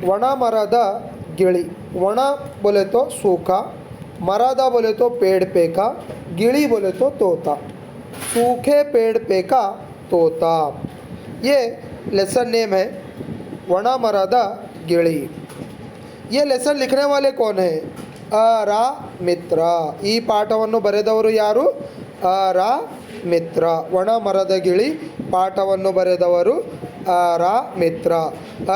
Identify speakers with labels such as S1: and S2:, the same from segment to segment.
S1: वण मರದ गिಳಿ, वण बोले तो सूखा, मरादा बोले तो पेड़ पे का, गिಳಿ बोले तो तोता। सूखे पेड़ पे का तोता, ये लेसन नेम है वण मರದ गिಳಿ। ये लेसन लिखने वाले कौन है? रा मित्र। ಈ ಪಾಠವನ್ನು ಬರೆದವರು ಯಾರು? ರಾ ಮಿತ್ರ। ವಣ ಮರದ ಗಿಳಿ ಪಾಠವನ್ನು ಬರೆದವರು ರಾ ಮಿತ್ರ।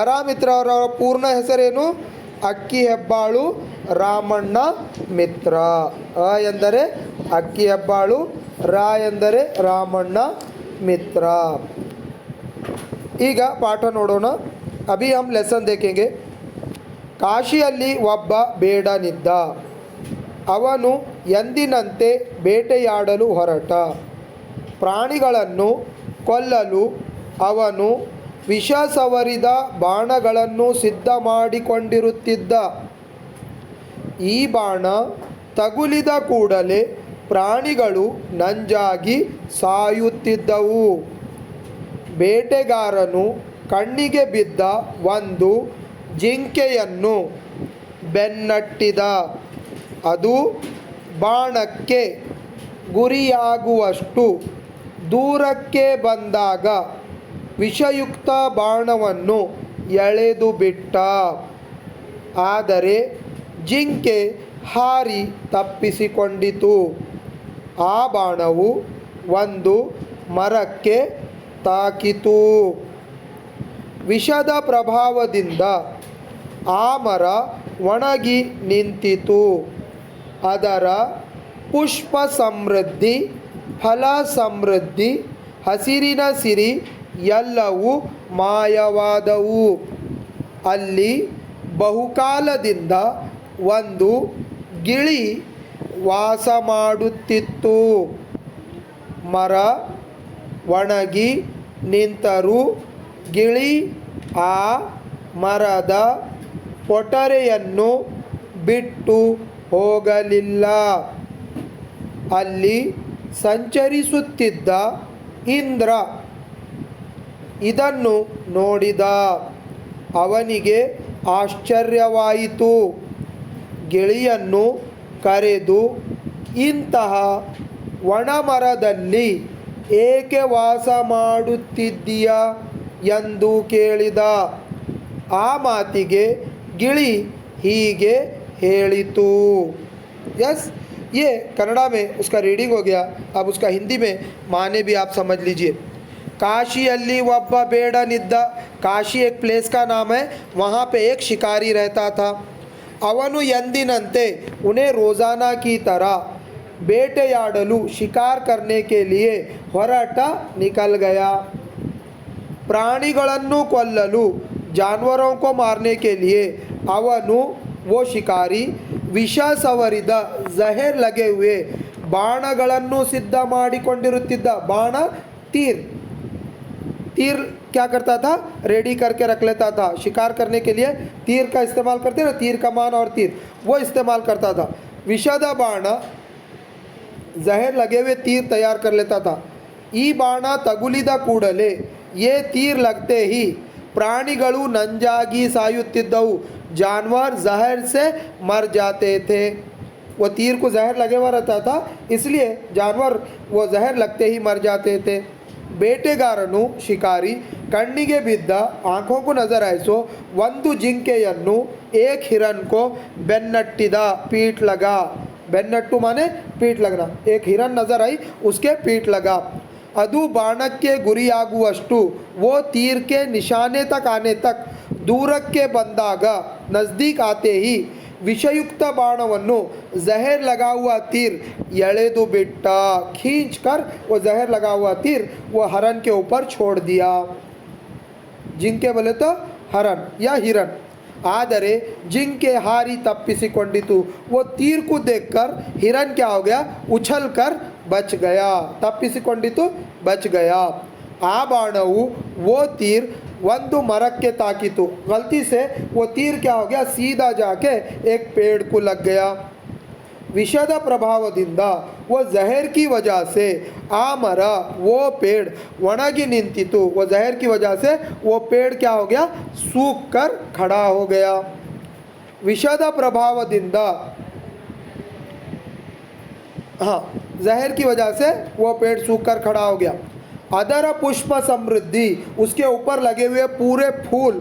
S1: ರಾ ಮಿತ್ರ ಅವರ ಪೂರ್ಣ ಹೆಸರೇನು? ಅಕ್ಕಿ ಹೆಬ್ಬಾಳು ರಾಮಣ್ಣ ಮಿತ್ರ। ಅ ಎಂದರೆ ಅಕ್ಕಿ ಹೆಬ್ಬಾಳು, ರಾ ಎಂದರೆ ರಾಮಣ್ಣ ಮಿತ್ರ। ಈಗ ಪಾಠ ನೋಡೋಣ। ಅಭಿ ಹಮ್ ಲೆಸನ್ ದೇಖೆಂಗೆ। ಕಾಶಿಯಲ್ಲಿ ಒಬ್ಬ ಬೇಡನಿದ್ದ. ಅವನು ಎಂದಿನಂತೆ ಬೇಟೆಯಾಡಲು ಹೊರಟ. ಪ್ರಾಣಿಗಳನ್ನು ಕೊಲ್ಲಲು ಅವನು ವಿಷ ಸವರಿದ ಬಾಣಗಳನ್ನು ಸಿದ್ಧ ಮಾಡಿಕೊಂಡಿರುತ್ತಿದ್ದ. ಈ ಬಾಣ ತಗುಲಿದ ಕೂಡಲೇ ಪ್ರಾಣಿಗಳು ನಂಜಾಗಿ ಸಾಯುತ್ತಿದ್ದವು. ಬೇಟೆಗಾರನು ಕಣ್ಣಿಗೆ ಬಿದ್ದ ಒಂದು ಜಿಂಕೆಯನ್ನು ಬೆನ್ನಟ್ಟಿದ. ಅದು ಬಾಣಕ್ಕೆ ಗುರಿಯಾಗುವಷ್ಟು ದೂರಕ್ಕೆ ಬಂದಾಗ ವಿಷಯುಕ್ತ ಬಾಣವನ್ನು ಎಳೆದು ಬಿಟ್ಟ. ಆದರೆ ಜಿಂಕೆ ಹಾರಿ ತಪ್ಪಿಸಿಕೊಂಡಿತು. ಆ ಬಾಣವು ಒಂದು ಮರಕ್ಕೆ ತಾಕಿತು. ವಿಷದ ಪ್ರಭಾವದಿಂದ ಆ ಮರ ಒಣಗಿ ನಿಂತಿತು. ಅದರ ಪುಷ್ಪ ಸಮೃದ್ಧಿ, ಫಲ ಸಮೃದ್ಧಿ, ಹಸಿರಿನ ಸಿರಿ ಎಲ್ಲವೂ ಮಾಯವಾದವು. ಅಲ್ಲಿ ಬಹುಕಾಲದಿಂದ ಒಂದು ಗಿಳಿ ವಾಸ ಮಾಡುತ್ತಿತ್ತು. ಮರ ಒಣಗಿ ನಿಂತರೂ ಗಿಳಿ ಆ ಮರದ ಪೊಟರೆಯನ್ನು ಬಿಟ್ಟು ಹೋಗಲಿಲ್ಲ. ಅಲ್ಲಿ ಸಂಚರಿಸುತ್ತಿದ್ದ ಇಂದ್ರ ಇದನ್ನು ನೋಡಿದ. ಅವನಿಗೆ ಆಶ್ಚರ್ಯವಾಯಿತು. ಗಿಳಿಯನ್ನು ಕರೆದು, ಇಂತಹ ಒಣಮರದಲ್ಲಿ ಏಕೆ ವಾಸ ಮಾಡುತ್ತಿದ್ದೀಯಾ ಎಂದು ಕೇಳಿದ. ಆ ಮಾತಿಗೆ ಗಿಳಿ ಹೀಗೆ ಹೇಳಿತು। यस, ये कन्नड़ा में उसका रीडिंग हो गया। अब उसका हिंदी में माने भी आप समझ लीजिए। काशियल्ली वब्बा बेड़निद्द, काशी एक प्लेस का नाम है, वहाँ पे एक शिकारी रहता था। ಅವನು ಎಂದಿನಂತೆ उन्हें रोज़ाना की तरह ಬೇಟೆಯಾಡಲು शिकार करने के लिए ಹೊರಟ निकल गया। ಪ್ರಾಣಿಗಳನ್ನು ಕೊಲ್ಲಲು, जानवरों को मारने के लिए ಅವನು वो शिकारी ವಿಷ ಸವರಿದ, ಜಹರ್ ಲಗೆ ಹುए ಬಾಣಗಳನ್ನು ಸಿದ್ಧ ಮಾಡಿಕೊಂಡಿರುತ್ತಿದ್ದ। ಬಾಣ तीर, तीर क्या करता था? रेडी करके रख लेता था। शिकार करने के लिए तीर का इस्तेमाल करते ना, तीर कमान और तीर, वो इस्तेमाल करता था। विषद बाण, जहर लगे हुए तीर तैयार कर लेता था। ಈ ಬಾಣ ತಗುಲಿದ ಕೂಡಲೇ, ये तीर लगते ही ಪ್ರಾಣಿಗಳು ನಂಜಾಗಿ ಸಾಯುತ್ತಿದ್ದವು। जानवर जहर से मर जाते थे। वो तीर को जहर लगे हुआ रहता था, इसलिए जानवर वो जहर लगते ही मर जाते थे। ಬೇಟೆಗಾರನು ಶಿಕಾರಿ ಕಣ್ಣಿಗೆ ಬಿದ್ದ, आँखों को नजर आइसो ಒಂದು ಜಿಂಕೆಯನ್ನು, एक हिरन को ಬೆನ್ನಟ್ಟಿದ, पीठ लगा। ಬೆನ್ನಟ್ಟು माने पीठ लगना। एक हिरन नजर आई, उसके पीठ लगा। ಅದು ಬಾಣಕ್ಕೆ ಗುರಿಯಾಗುವಷ್ಟು, वो तीर के निशाने तक आने तक, दूरಕ್ಕೆ ಬಂದಾಗ, नज़दीक आते ही विषयुक्त बाणವನ್ನು, जहर लगा हुआ तीर ಎಳೆದು ಬಿಟ್ಟ। खींच कर वो जहर लगा हुआ तीर वो हरन के ऊपर छोड़ दिया। जिंके बोले तो हरन या हिरन। ಆದರೆ ಜಿಂಕೆ ಹಾರಿ ತಪ್ಪಿಸಿಕೊಂಡಿತು। वो तीर को देखकर हिरन क्या हो गया? उछल कर बच गया। ತಪ್ಪಿಸಿಕೊಂಡಿತು, बच गया। ಆ ಬಾಣವು वो तीर ಒಂದು ಮರಕ್ಕೆ ತಾಕಿತು। गलती से वो तीर क्या हो गया? सीधा जाके एक पेड़ को लग गया। विषद प्रभावದಿಂದ वो जहर की वजह से आ मरा वो पेड़ वणगी निंतितु। वो जहर की वजह से वो पेड़ क्या हो गया, सूख कर खड़ा हो गया। विषद प्रभावದಿಂದ, हाँ, जहर की वजह से वो पेड़ सूख कर खड़ा हो गया। अदर पुष्प समृद्धि, उसके ऊपर लगे हुए पूरे फूल,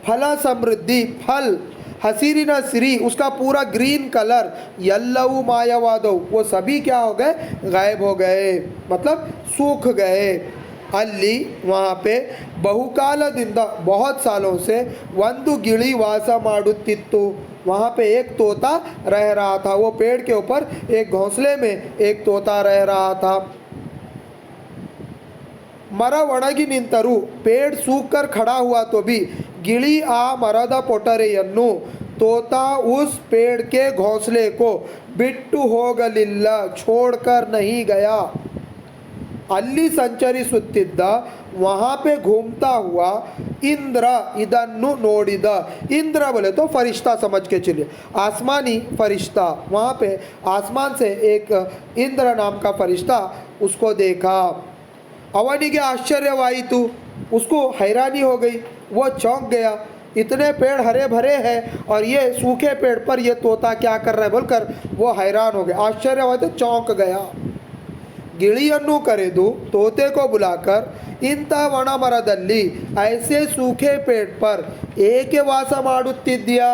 S1: फल समृद्धि, फल, हसीरिन सिरी, उसका पूरा ग्रीन कलर, यल्लऊ मायावादव, वो सभी क्या हो गए, गायब हो गए, मतलब सूख गए। ಅಲ್ಲಿ वहाँ पे ಬಹುಕಾಲದಿಂದ बहुत सालों से ಒಂದು ಗಿಳಿ ವಾಸ ಮಾಡುತ್ತಿತ್ತು। वहाँ पे एक तोता रह रहा था। वो पेड़ के ऊपर एक घोंसले में एक तोता रह रहा था। मर ಒಣಗಿ ನಿಂತರೂ, पेड़ सूख कर खड़ा हुआ तो भी ಗಿಳಿ ಆ ಮರದ ಪೊಟರೆಯನ್ನು, तोता उस पेड़ के घोंसले को बिट्टू ಹೋಗಲಿಲ್ಲ, छोड़कर नहीं गया। ಅಲ್ಲಿ ಸಂಚರಿಸುತ್ತಿದ್ದ, वहाँ पे घूमता हुआ इंद्र ಇದನ್ನು ನೋಡಿದ। इंद्र बोले तो फरिश्ता समझ के चलिए, आसमानी फरिश्ता। वहाँ पे आसमान से एक इंद्र नाम का फरिश्ता उसको देखा। ಅವನಿಗೆ ಆಶ್ಚರ್ಯವಾಯಿತು, उसको हैरानी हो गई, वो चौंक गया। इतने पेड़ हरे भरे हैं और ये सूखे पेड़ पर ये तोता क्या कर रहा है बोलकर वो हैरान हो गया, आश्चर्यवादी चौंक गया। ಗಿಳಿಯನ್ನು ಕರೆದು तोते को बुलाकर ಇಂಥ ಒಣ ಮರದಲ್ಲಿ ऐसे सूखे पेड़ पर ಏಕೆ ವಾಸ ಮಾಡುತ್ತಿದ್ದೀಯಾ,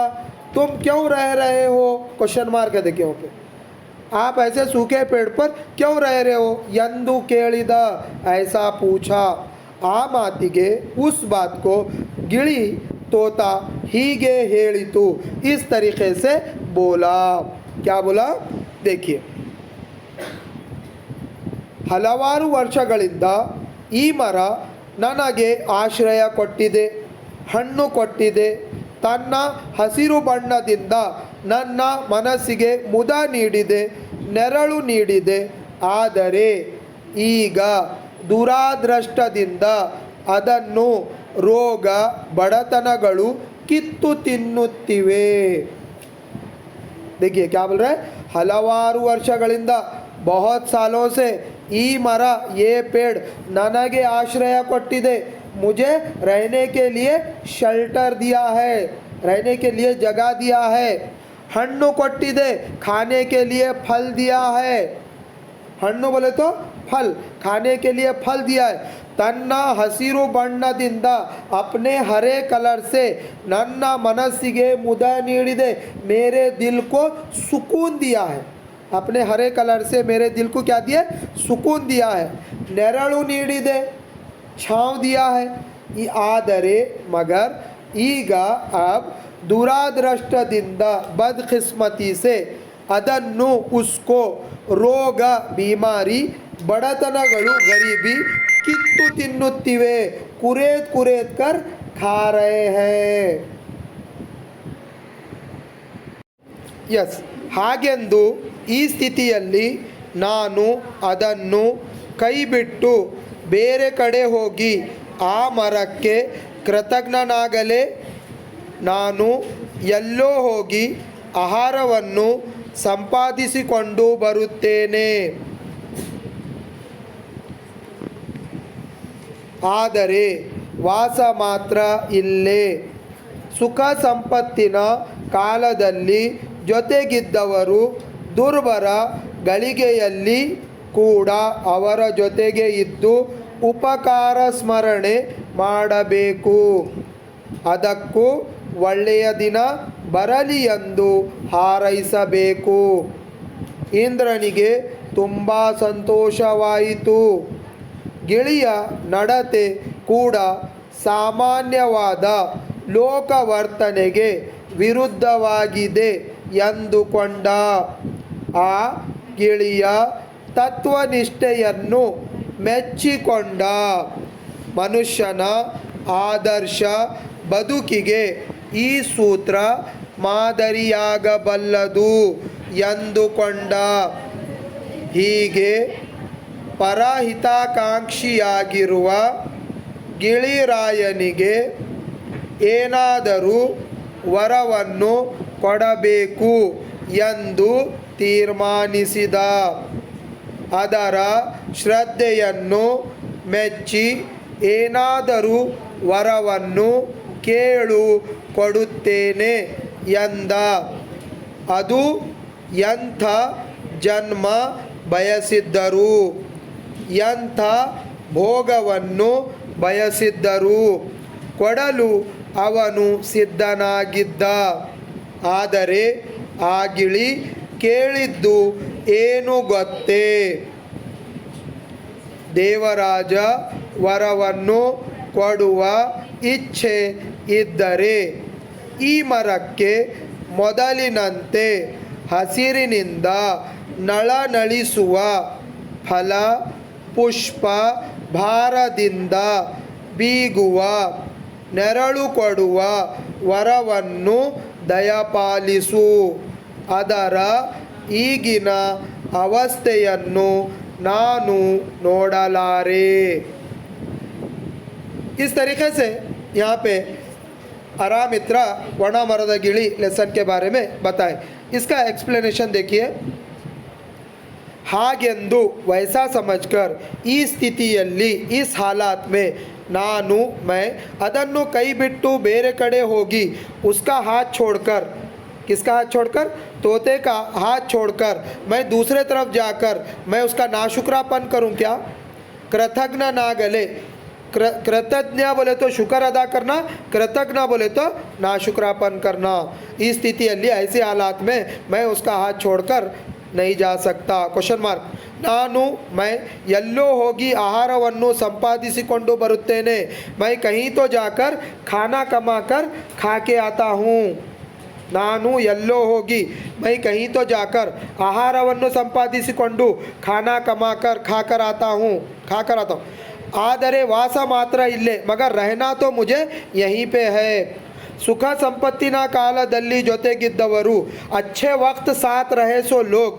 S1: तुम क्यों रह रहे हो, क्वेश्चन मार्क है देखिए वहाँ पे, आप ऐसे सूखे पेड़ पर क्यों रह रहे हो ಎಂದು ಕೇಳಿದ, ऐसा पूछा। ಆ ಮಾತಿಗೆ उस बात को ಗಿಳಿ तोता ಹೀಗೆ ಹೇಳಿತು, इस तरीके से बोला। क्या बोला देखिए, ಹಲವಾರು ವರ್ಷಗಳಿಂದ ಈ ಮರ ನನಗೆ ಆಶ್ರಯ ಕೊಟ್ಟಿದೆ, ಹಣ್ಣು ಕೊಟ್ಟಿದೆ, ತನ್ನ ಹಸಿರು ಬಣ್ಣದಿಂದ ನನ್ನ ಮನಸ್ಸಿಗೆ ಮುದ ನೀಡಿದೆ, ನೆರಳು ನೀಡಿದೆ. ಆದರೆ ಈಗ ದುರಾದೃಷ್ಟದಿಂದ ಅದನ್ನು ರೋಗ ಬಡತನಗಳು ಕಿತ್ತು ತಿನ್ನುತ್ತಿವೆ। देखिए क्या बोल रहे हैं, ಹಲವಾರು ವರ್ಷಗಳಿಂದ बहुत सालों से ಈ ಮರ ये पेड़ ನನಗೆ ಆಶ್ರಯ ಕೊಟ್ಟಿದೆ, मुझे रहने के लिए शेल्टर दिया है, रहने के लिए जगह दिया है। हಣ್ಣು ಕೊಟ್ಟಿದೆ, खाने के लिए फल दिया है। हಣ್ಣು बोले तो फल, खाने के लिए फल दिया है। ತನ್ನ ಹಸಿರು ಬಣ್ಣದಿಂದ, अपने हरे कलर से ನನ್ನ ಮನಸ್ಸಿಗೆ ಮುದ ನೀಡಿದೆ, मेरे दिल को सुकून दिया है। अपने हरे कलर से मेरे दिल को क्या दिया, सुकून दिया है। ನೆರಳು ನೀಡಿದೆ, छाँव दिया है। ಆದರೆ मगर ಈಗ अब ದುರಾದೃಷ್ಟದಿಂದ, बदकिस्मती से ಅದನ್ನು उसको ರೋಗ बीमारी ಬಡತನಗಳು गरीबी ಕಿತ್ತು ತಿನ್ನುತ್ತಿವೆ, ಕುರೇದ್ ಕುರೇದ್ ಕರ್ ಖಾ ರಹೆ हैं। ಯಸ್, ಹಾಗೆಂದು ಈ ಸ್ಥಿತಿಯಲ್ಲಿ ನಾನು ಅದನ್ನು ಕೈಬಿಟ್ಟು ಬೇರೆ ಕಡೆ ಹೋಗಿ ಆ ಮರಕ್ಕೆ ಕೃತಜ್ಞನಾಗಲೇ, ನಾನು ಎಲ್ಲೋ ಹೋಗಿ ಆಹಾರವನ್ನು ಸಂಪಾದಿಸಿಕೊಂಡು ಬರುತ್ತೇನೆ, ಆದರೆ ವಾಸ ಮಾತ್ರ ಇಲ್ಲೇ। ಸುಖ ಸಂಪತ್ತಿನ ಕಾಲದಲ್ಲಿ ಜೊತೆಗಿದ್ದವರು ದುರ್ಬಲ ಗಳಿಗೆಯಲ್ಲಿ ಕೂಡ ಅವರ ಜೊತೆಗೆ ಇದ್ದು ಉಪಕಾರ ಸ್ಮರಣೆ ಮಾಡಬೇಕು, ಅದಕ್ಕೂ ಒಳ್ಳೆಯ ದಿನ ಬರಲಿ ಎಂದು ಹಾರೈಸಬೇಕು। ಇಂದ್ರನಿಗೆ ತುಂಬ ಸಂತೋಷವಾಯಿತು। ಗಿಳಿಯ ನಡತೆ ಕೂಡ ಸಾಮಾನ್ಯವಾದ ಲೋಕವರ್ತನೆಗೆ ವಿರುದ್ಧವಾಗಿದೆ ಎಂದುಕೊಂಡ। ಆ ಗಿಳಿಯ ತತ್ವನಿಷ್ಠೆಯನ್ನು ಮೆಚ್ಚಿಕೊಂಡ। ಮನುಷ್ಯನ ಆದರ್ಶ ಬದುಕಿಗೆ ಈ ಸೂತ್ರ ಮಾದರಿಯಾಗಬಲ್ಲದು ಎಂದುಕೊಂಡ। ಹೀಗೆ ಪರಹಿತಾಕಾಂಕ್ಷಿಯಾಗಿರುವ ಗಿಳಿರಾಯನಿಗೆ ಏನಾದರೂ ವರವನ್ನು ಕೊಡಬೇಕು ಎಂದು ತೀರ್ಮಾನಿಸಿದ. ಅದರ ಶ್ರದ್ಧೆಯನ್ನು ಮೆಚ್ಚಿ ಏನಾದರೂ ವರವನ್ನು ಕೇಳು ಕೊಡುತ್ತೇನೆ ಎಂದ. ಅದು ಎಂಥ ಜನ್ಮ ಬಯಸಿದ್ದರೂ, ಎಂಥ ಭೋಗವನ್ನು ಬಯಸಿದ್ದರೂ ಕೊಡಲು ಅವನು ಸಿದ್ಧನಾಗಿದ್ದ. ಆದರೆ ಆ ಗಿಳಿ ಕೇಳಿದ್ದು ಏನು ಗೊತ್ತೇ? ದೇವರಾಜ ವರವನ್ನು ಕೊಡುವ ಇಚ್ಛೆ ಇದ್ದರೆ ಈ ಮರಕ್ಕೆ ಮೊದಲಿನಂತೆ ಹಸಿರಿನಿಂದ ನಳನಳಿಸುವ ಫಲ ಪುಷ್ಪ ಭಾರದಿಂದ ಬೀಗುವ ನೆರಳು ಕೊಡುವ ವರವನ್ನು ದಯಪಾಲಿಸು. ಅದರ ಈಗಿನ ಅವಸ್ಥೆಯನ್ನು ನಾನು ನೋಡಲಾರೆ. इस तरीके से यहाँ पे आरामित्र वण मರದ गिಳಿ लेसन के बारे में बताए. इसका एक्सप्लेनेशन देखिए. ಹಾಗೆಂದು वैसा समझकर ಈ ಸ್ಥಿತಿಯಲ್ಲಿ इस हालात में ನಾನು मैं ಅದನ್ನು ಕೈ ಬಿಟ್ಟು ಬೇರೆ ಕಡೆ ಹೋಗಿ उसका हाथ छोड़कर, किसका हाथ छोड़कर? तोते का हाथ छोड़कर मैं दूसरे तरफ जाकर मैं उसका नाशुक्रापन करूं क्या? कृतज्ञ ना गले. कृतज्ञ बोले तो शुक्र अदा करना, कृतज्ञ बोले तो नाशुक्रापन करना. इस स्थितिಯಲ್ಲಿ ऐसे हालात में मैं उसका हाथ छोड़कर नहीं जा सकता. Question mark. ನಾನು मैं ಎಲ್ಲೋ ಹೋಗಿ ಆಹಾರವನ್ನು ಸಂಪಾದಿಸಿಕೊಂಡು ಬರುತ್ತೇನೆ. मैं कहीं तो जाकर खाना कमाकर खा के आता हूँ. ನಾನು ಎಲ್ಲೋ ಹೋಗಿ मैं कहीं तो जाकर ಆಹಾರವನ್ನು ಸಂಪಾದಿಸಿಕೊಂಡು खाना कमाकर खाकर आता हूँ. ಆದರೆ ವಾಸ ಮಾತ್ರ ಇಲ್ಲೇ, ಮಗರ್ रहना तो मुझे यहीं पे है. ಸುಖ ಸಂಪತ್ತಿನ ಕಾಲದಲ್ಲಿ ಜೊತೆಗಿದ್ದವರು, अच्छे वक्त साथ रहे सो लोग,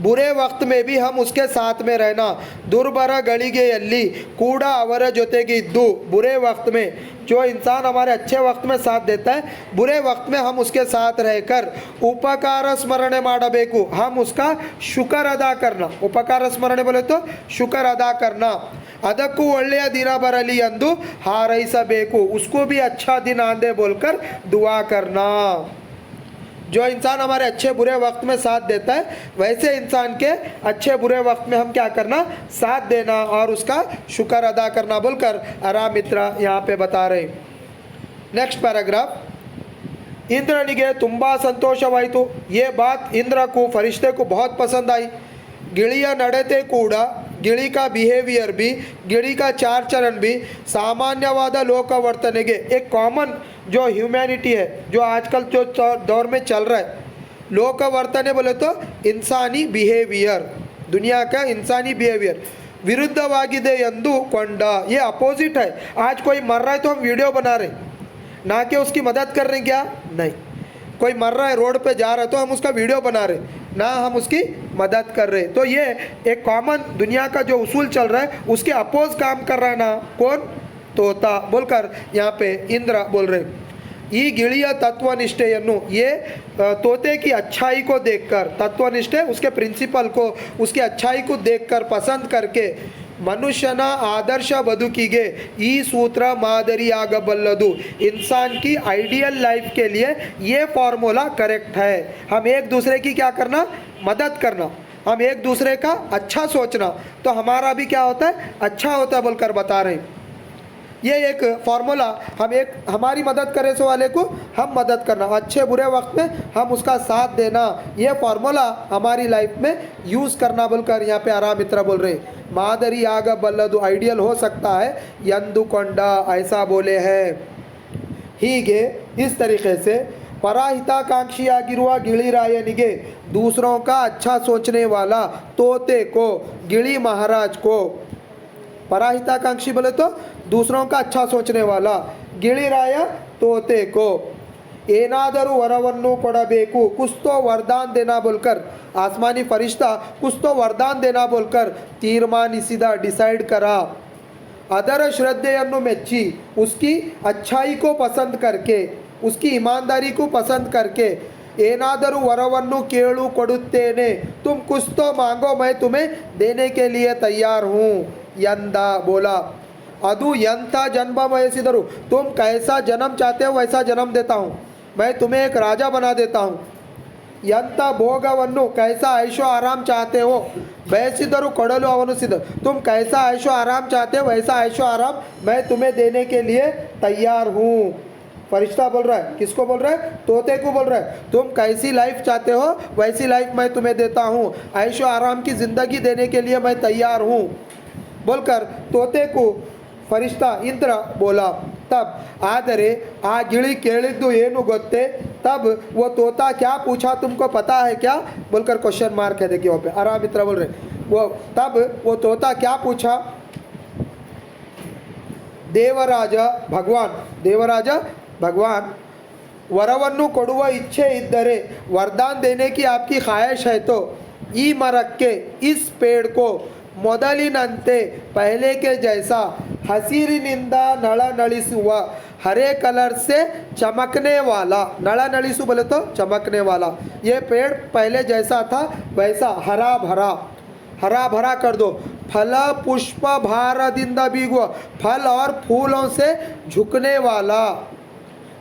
S1: बुरे वक्त में भी हम उसके साथ में रहना. ದುರ್ಬರ ಗಳಿಗೆಯಲ್ಲಿ ಕೂಡ ಅವರ ಜೊತೆಗೆ ಇದ್ದು, बुरे वक्त में जो इंसान हमारे अच्छे वक्त में साथ देता है, बुरे वक्त में हम उसके साथ रहकर उपकार स्मರಣೆ ಮಾಡಬೇಕು. हम उसका शुक्र अदा करना. उपकार ಸ್ಮರಣೆ बोले तो शुक्र अदा करना. ಅದಕ್ಕೂ ಒಳ್ಳೆಯ ದಿನ ಬರಲಿ ಎಂದು ಹಾರೈಸಬೇಕು. उसको भी अच्छा दिन आंदे बोलकर दुआ करना. जो इंसान हमारे अच्छे बुरे वक्त में साथ देता है, वैसे इंसान के अच्छे बुरे वक्त में हम क्या करना? साथ देना और उसका शुक्र अदा करना बोलकर आराम मित्र यहाँ पे बता रहे. Next paragraph. इंद्रनिगे ತುಂಬಾ ಸಂತೋಷವಾಯಿತು. ये बात इंद्र को फरिश्ते को बहुत पसंद आई. गिಳಿಯ ನಡತೆ ಕೂಡ, गिಳಿ का बिहेवियर भी, गिಳಿ का चार चरण भी सामान्यवाद लोकवर्तनेगे, एक कॉमन जो ह्यूमैनिटी है, जो आजकल जो दौर में चल रहा है, लोकवर्तने बोले तो इंसानी बिहेवियर, दुनिया का इंसानी बिहेवियर विरुद्धवाಗಿದೆ ಎಂದು ಕೊಂಡ. ये अपोजिट है. आज कोई मर रहा है तो हम वीडियो बना रहे, ना कि उसकी मदद कर रहे हैं. क्या? नहीं. कोई मर रहा है रोड पे जा रहा है तो हम उसका वीडियो बना रहे, ना हम उसकी मदद कर रहे. तो ये एक कॉमन दुनिया का जो उसूल चल रहा है उसके अपोज काम कर रहा है ना. कौन? तोता बोलकर यहाँ पे इंद्र बोल रहे. ಈ ಗಿಳಿಯ ತತ್ವನಿಷ್ಠೆಯನ್ನು, ये तोते की अच्छाई को देखकर, तत्वनिष्ठे उसके प्रिंसिपल को, उसकी अच्छाई को देखकर पसंद करके ಮನುಷ್ಯನ ಆದರ್ಶ ಬದುಕಿಗೆ ಈ सूत्र ಮಾದರಿಯಾಗಬಲ್ಲದು. इंसान की आइडियल लाइफ के लिए ये फार्मूला करेक्ट है. हम एक दूसरे की क्या करना? मदद करना. हम एक दूसरे का अच्छा सोचना, तो हमारा भी क्या होता है? अच्छा होता है बोलकर बता रहे हैं. ये एक फार्मूला, हम एक हमारी मदद करे सो वाले को हम मदद करना, अच्छे बुरे वक्त में हम उसका साथ देना, ये फार्मूला हमारी लाइफ में यूज़ करना बोलकर यहाँ पे आराम मित्र बोल रहे. मादरी आग बल्लदु, आइडियल हो सकता है यंदुಕೊಂಡ, ऐसा बोले हैं. ಹೀಗೆ इस तरीके से ಪರಹಿತಾಕಾಂಕ್ಷಿಯಾಗಿರುವ ಗಿಳಿರಾಯನಿಗೆ दूसरों का अच्छा सोचने वाला तोते को, गिಳಿ महाराज को, पराहिताकांक्षी बोले तो दूसरों का अच्छा सोचने वाला, ಗಿಳಿರಾಯ तोते को ಏನಾದರೂ ವರವನ್ನು ಕೊಡಬೇಕು, कुछ तो वरदान देना बोलकर, आसमानी फरिश्ता कुछ तो वरदान देना बोलकर ತೀರ್ಮಾನಿಸಿದ, डिसाइड करा. ಅದರ ಶ್ರದ್ಧೆಯನ್ನು ಮೆಚ್ಚಿ, उसकी अच्छाई को पसंद करके, उसकी ईमानदारी को पसंद करके ಏನಾದರೂ ವರವನ್ನು ಕೇಳು ಕೊಡುತ್ತೇನೆ, ತುಮ್ ಕುछ तो मांगो मैं तुम्हें देने के लिए तैयार हूँ ಎಂದ ಬೋಲಾ. ಅದು ಎಂಥ ಜನ್ಮ ಬಯಸಿದರು, तुम कैसा जन्म चाहते हो वैसा जन्म देता हूँ, मैं तुम्हें एक राजा बना देता हूँ. ಎಂಥ ಭೋಗವನ್ನು ಕೈಸಾ ಐಶೋ ಆರಾಮ್ ಚಾಹತೆ ಹೋ ಬಯಸಿದರು ಕೊಡಲು ಅವನು ಸಿದ್ಧ. तुम कैसा ऐशो आराम चाहते हो वैसा ऐशो आराम मैं तुम्हें देने के लिए तैयार हूँ. फरिश्ता बोल रहा है, किसको बोल रहा है? तोते को बोल रहा है. तुम कैसी लाइफ चाहते हो वैसी लाइफ मैं तुम्हें देता हूँ, ऐशो आराम की ज़िंदगी देने के लिए मैं तैयार हूँ बोलकर तोते को फरिश्ता इंद्र बोला. तब ಆದರೆ ಆ ಗಿಳಿ ಕೇಳಿದ್ದು ಏನು ಗೊತ್ತೇ? तब वो तोता क्या पूछा तुमको पता है क्या बोलकर क्वेश्चन मार्क है. देखिए वहाँ पे आराम मित्र बोल रहे वो. तब वो तोता क्या पूछा? ದೇವರಾಜ भगवान वरवन्नु ಕೊಡುವ इच्छे इद्दरे वरदान देने की आपकी ख्वाहिश है तो ಈ ಮರಕ್ಕೆ इस पेड़ को ಮೊದಲಿನಂತೆ पहले के जैसा ಹಸಿರಿನಿಂದ ನಳನಳಿಸುವ हरे कलर से चमकने वाला, नळनळिसु बोले तो चमकने वाला, ये पेड़ पहले जैसा था वैसा हरा भरा कर दो. फल पुष्प भारದಿಂದ बीगुವ, फल और फूलों से झुकने वाला,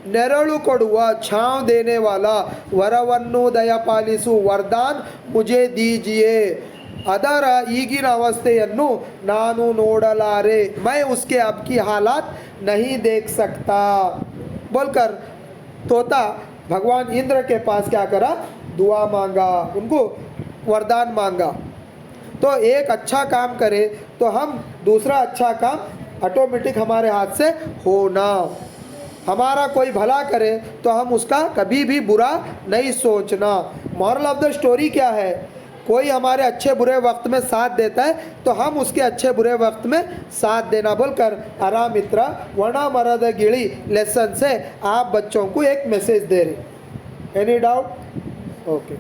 S1: ನೆರಳು ಕೊಡುವ छांव देने वाला, ವರವನ್ನು ದಯಪಾಲಿಸು वरदान मुझे दीजिए. ಅದರ ಈಗಿನ ಅವಸ್ಥೆಯನ್ನು ನಾನು ನೋಡಲಾರೆ, मैं उसके अब की हालात नहीं देख सकता बोलकर तोता भगवान इंद्र के पास क्या करा? दुआ मांगा, उनको वरदान मांगा. तो एक अच्छा काम करे तो हम दूसरा अच्छा काम ऑटोमेटिक हमारे हाथ से होना. हमारा कोई भला करे तो हम उसका कभी भी बुरा नहीं सोचना. मॉरल ऑफ द स्टोरी क्या है? कोई हमारे अच्छे बुरे वक्त में साथ देता है तो हम उसके अच्छे बुरे वक्त में साथ देना बोलकर आराम मित्र वण मರದ ಗಿಳಿ लेसन से आप बच्चों को एक मैसेज दे रहे. Any doubt? ओके.